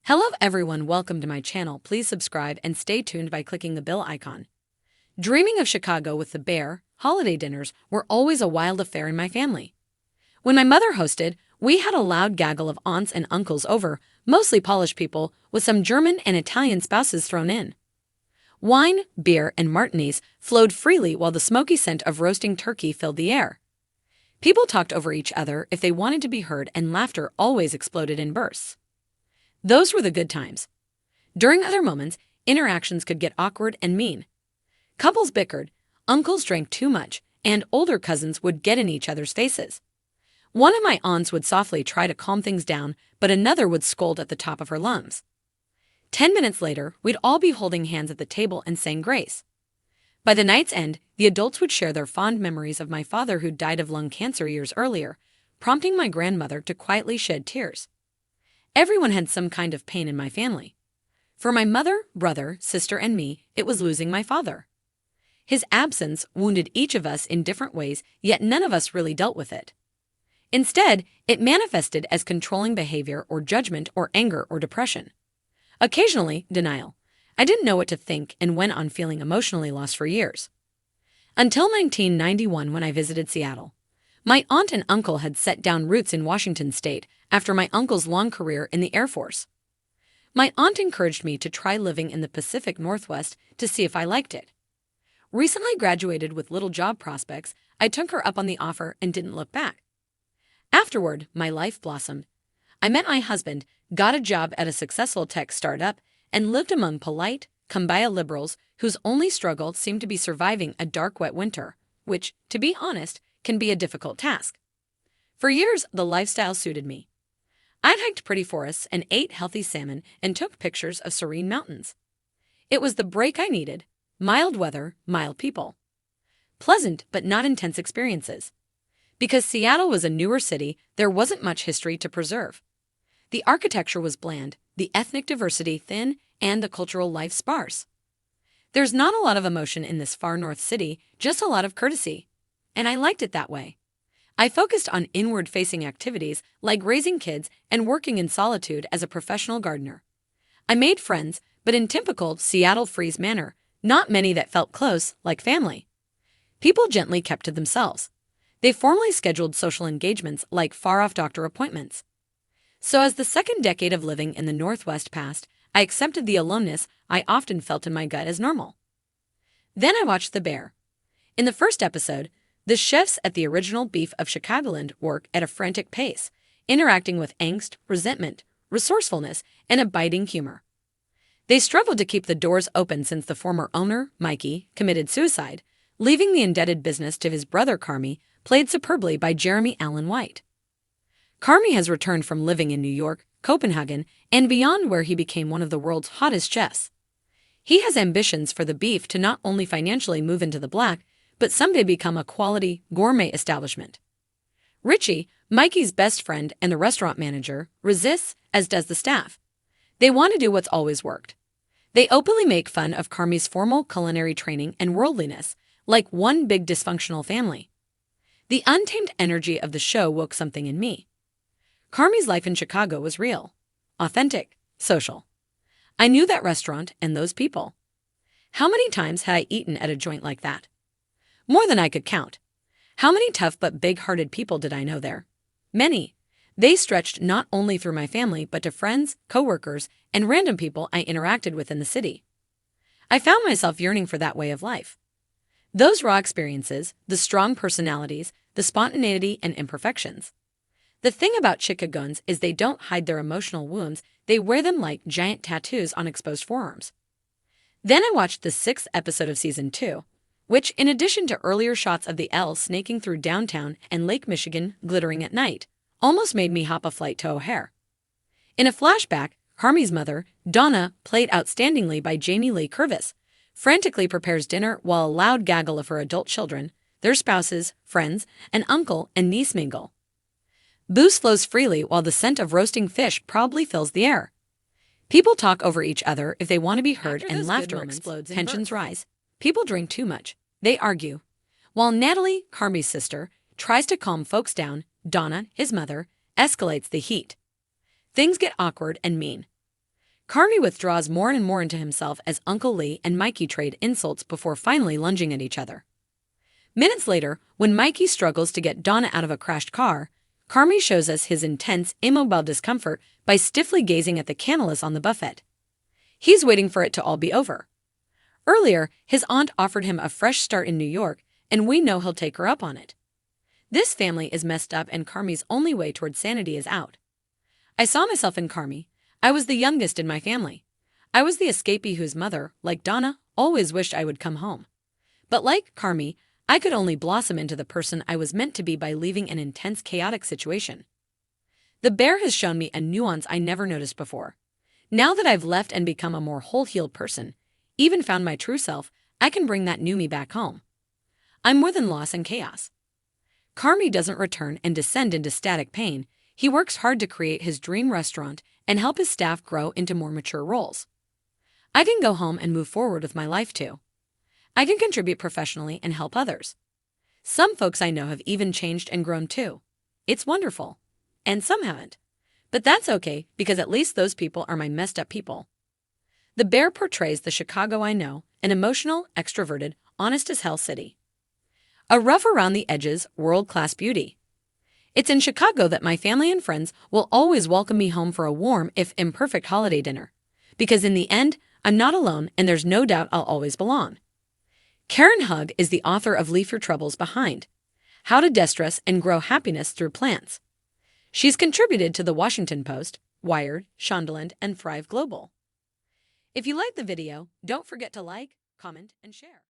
Hello everyone, welcome to my channel. Please subscribe and stay tuned by clicking the bell icon. Dreaming of Chicago with the bear, holiday dinners were always a wild affair in my family. When my mother hosted, we had a loud gaggle of aunts and uncles over, mostly Polish people, with some German and Italian spouses thrown in. Wine, beer, and martinis flowed freely while the smoky scent of roasting turkey filled the air. People talked over each other if they wanted to be heard, and laughter always exploded in bursts. Those were the good times. During other moments, interactions could get awkward and mean. Couples bickered, uncles drank too much, and older cousins would get in each other's faces. One of my aunts would softly try to calm things down, but another would scold at the top of her lungs. 10 minutes later, we'd all be holding hands at the table and saying grace. By the night's end, the adults would share their fond memories of my father who died of lung cancer years earlier, prompting my grandmother to quietly shed tears. Everyone had some kind of pain in my family. For my mother, brother, sister, and me, it was losing my father. His absence wounded each of us in different ways, yet none of us really dealt with it. Instead, it manifested as controlling behavior or judgment or anger or depression. Occasionally, denial. I didn't know what to think and went on feeling emotionally lost for years. Until 1991, when I visited Seattle. My aunt and uncle had set down roots in Washington state after my uncle's long career in the Air Force. My aunt encouraged me to try living in the Pacific Northwest to see if I liked it. Recently graduated with little job prospects, I took her up on the offer and didn't look back. Afterward, my life blossomed. I met my husband, got a job at a successful tech startup, and lived among polite, kumbaya liberals whose only struggle seemed to be surviving a dark, wet winter, which, to be honest, can be a difficult task. For years, the lifestyle suited me. I'd hiked pretty forests and ate healthy salmon and took pictures of serene mountains. It was the break I needed: mild weather, mild people. Pleasant but not intense experiences. Because Seattle was a newer city, there wasn't much history to preserve. The architecture was bland, the ethnic diversity thin, and the cultural life sparse. There's not a lot of emotion in this far north city, just a lot of courtesy. And I liked it that way. I focused on inward-facing activities like raising kids and working in solitude as a professional gardener. I made friends, but in typical Seattle Freeze manner, not many that felt close, like family. People gently kept to themselves. They formally scheduled social engagements like far-off doctor appointments. So as the second decade of living in the Northwest passed, I accepted the aloneness I often felt in my gut as normal. Then I watched The Bear. In the first episode, the chefs at the original Beef of Chicagoland work at a frantic pace, interacting with angst, resentment, resourcefulness, and a biting humor. They struggled to keep the doors open since the former owner, Mikey, committed suicide, leaving the indebted business to his brother Carmy, played superbly by Jeremy Allen White. Carmy has returned from living in New York, Copenhagen, and beyond, where he became one of the world's hottest chefs. He has ambitions for the Beef to not only financially move into the black, but someday become a quality, gourmet establishment. Richie, Mikey's best friend and the restaurant manager, resists, as does the staff. They want to do what's always worked. They openly make fun of Carmy's formal culinary training and worldliness, like one big dysfunctional family. The untamed energy of the show woke something in me. Carmy's life in Chicago was real, authentic, social. I knew that restaurant and those people. How many times had I eaten at a joint like that? More than I could count. How many tough but big-hearted people did I know there? Many. They stretched not only through my family but to friends, coworkers, and random people I interacted with in the city. I found myself yearning for that way of life. Those raw experiences, the strong personalities, the spontaneity and imperfections. The thing about Chicagoans is they don't hide their emotional wounds, they wear them like giant tattoos on exposed forearms. Then I watched the 6th episode of Season 2, which, in addition to earlier shots of the L snaking through downtown and Lake Michigan glittering at night, almost made me hop a flight to O'Hare. In a flashback, Carmy's mother, Donna, played outstandingly by Jamie Lee Curtis, frantically prepares dinner while a loud gaggle of her adult children, their spouses, friends, and uncle and niece mingle. Booze flows freely while the scent of roasting fish probably fills the air. People talk over each other if they want to be heard, and laughter explodes, tensions rise. People drink too much. They argue. While Natalie, Carmy's sister, tries to calm folks down, Donna, his mother, escalates the heat. Things get awkward and mean. Carmi withdraws more and more into himself as Uncle Lee and Mikey trade insults before finally lunging at each other. Minutes later, when Mikey struggles to get Donna out of a crashed car, Carmi shows us his intense, immobile discomfort by stiffly gazing at the cannolis on the buffet. He's waiting for it to all be over. Earlier, his aunt offered him a fresh start in New York, and we know he'll take her up on it. This family is messed up, and Carmi's only way toward sanity is out. I saw myself in Carmi. I was the youngest in my family. I was the escapee whose mother, like Donna, always wished I would come home. But like Carmi, I could only blossom into the person I was meant to be by leaving an intense, chaotic situation. The bear has shown me a nuance I never noticed before. Now that I've left and become a more whole-heeled person, even found my true self, I can bring that new me back home. I'm more than loss and chaos. Carmi doesn't return and descend into static pain. He works hard to create his dream restaurant and help his staff grow into more mature roles. I can go home and move forward with my life too. I can contribute professionally and help others. Some folks I know have even changed and grown too. It's wonderful. And some haven't. But that's okay, because at least those people are my messed up people. The bear portrays the Chicago I know, an emotional, extroverted, honest as hell city. A rough around the edges, world-class beauty. It's in Chicago that my family and friends will always welcome me home for a warm, if imperfect, holiday dinner. Because in the end, I'm not alone, and there's no doubt I'll always belong. Karen Hug is the author of Leave Your Troubles Behind: How to Destress and Grow Happiness Through Plants. She's contributed to The Washington Post, Wired, Shondaland, and Thrive Global. If you liked the video, don't forget to like, comment, and share.